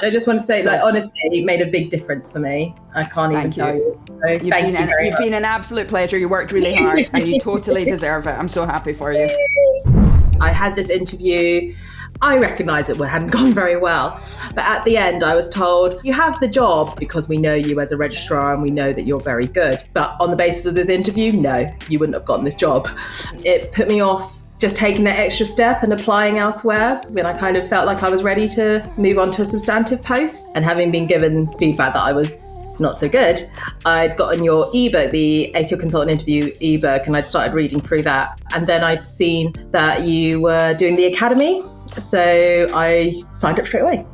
I just want to say, like, honestly, it made a big difference for me. I can't even tell you. So You've been an absolute pleasure. You worked really hard and you totally deserve it. I'm so happy for you. I had this interview. I recognise it hadn't gone very well. But at the end, I was told, you have the job because we know you as a registrar and we know that you're very good. But on the basis of this interview, no, you wouldn't have gotten this job. It put me off just taking that extra step and applying elsewhere when I kind of felt like I was ready to move on to a substantive post. And having been given feedback that I was not so good, I'd gotten your ebook, the NHS Consultant Interview ebook, and I'd started reading through that. And then I'd seen that you were doing the academy. So I signed up straight away.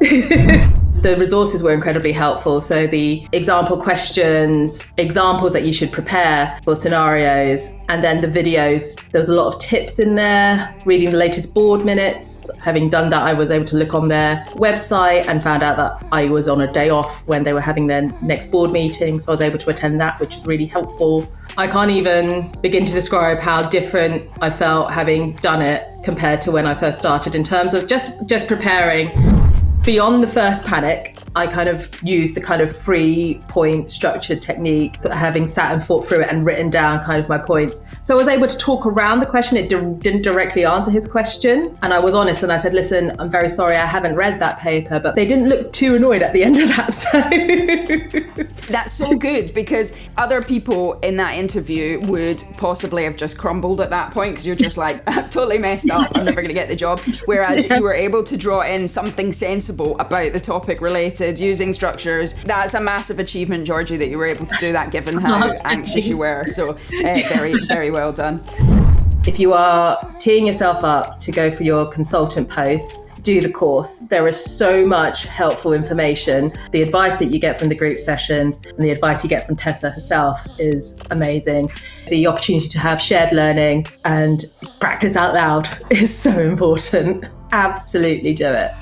The resources were incredibly helpful. So the example questions, examples that you should prepare for scenarios, and then the videos. There was a lot of tips in there, reading the latest board minutes. Having done that, I was able to look on their website and found out that I was on a day off when they were having their next board meeting. So I was able to attend that, which was really helpful. I can't even begin to describe how different I felt having done it compared to when I first started in terms of just preparing. Beyond the first panic, I kind of used the kind of 3-point structured technique, having sat and thought through it and written down kind of my points. So I was able to talk around the question. It didn't directly answer his question. And I was honest and I said, listen, I'm very sorry, I haven't read that paper, but they didn't look too annoyed at the end of that. So that's so good, because other people in that interview would possibly have just crumbled at that point because you're just like, I've totally messed up, I'm never going to get the job. Whereas you were able to draw in something sensible about the topic related, using structures. That's a massive achievement, Georgie, that you were able to do that given how anxious you were. So very, very well done. If you are teeing yourself up to go for your consultant post, do the course. There is so much helpful information. The advice that you get from the group sessions and the advice you get from Tessa herself is amazing. The opportunity to have shared learning and practice out loud is so important. Absolutely do it.